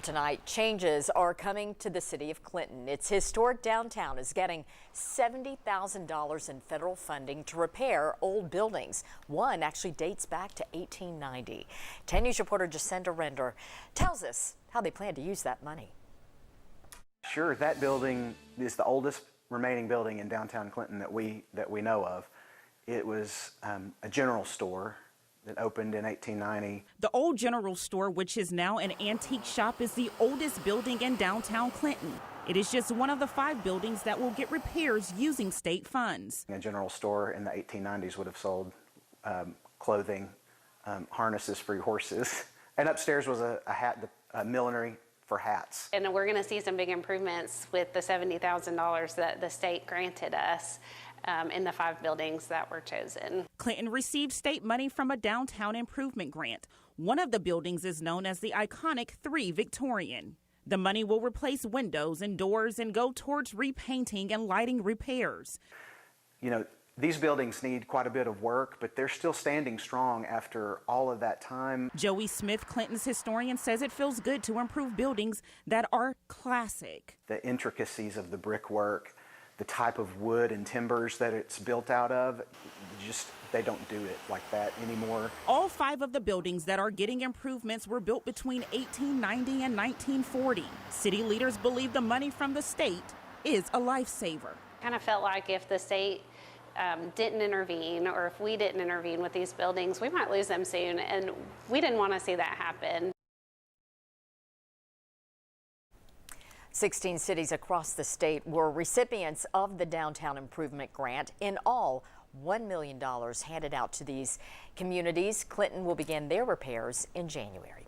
tonight, changes are coming to the city of Clinton. Its historic downtown is getting $70,000 in federal funding to repair old buildings. One actually dates back to 1890. 10 News reporter Jacinda Render tells us how they plan to use that money. Sure, that building is the oldest remaining building in downtown Clinton that we know of. It was a general store that opened in 1890. The old general store, which is now an antique shop, is the oldest building in downtown Clinton. It is just one of the 5 buildings that will get repairs using state funds. A general store in the 1890s would have sold clothing, harnesses for your horses. And upstairs was a millinery for hats. And we're going to see some big improvements with the $70,000 that the state granted us in the 5 buildings that were chosen. Clinton received state money from a downtown improvement grant. One of the buildings is known as the iconic 3 Victorian. The money will replace windows and doors and go towards repainting and lighting repairs. You know, these buildings need quite a bit of work, but they're still standing strong after all of that time. Joey Smith, Clinton's historian, says it feels good to improve buildings that are classic. The intricacies of the brickwork, the type of wood and timbers that it's built out of, they don't do it like that anymore. All 5 of the buildings that are getting improvements were built between 1890 and 1940. City leaders believe the money from the state is a lifesaver. Kind of felt like if the state didn't intervene, or if we didn't intervene with these buildings, we might lose them soon, and we didn't want to see that happen. 16 cities across the state were recipients of the Downtown Improvement Grant. In all, $1 million handed out to these communities. Clinton will begin their repairs in January.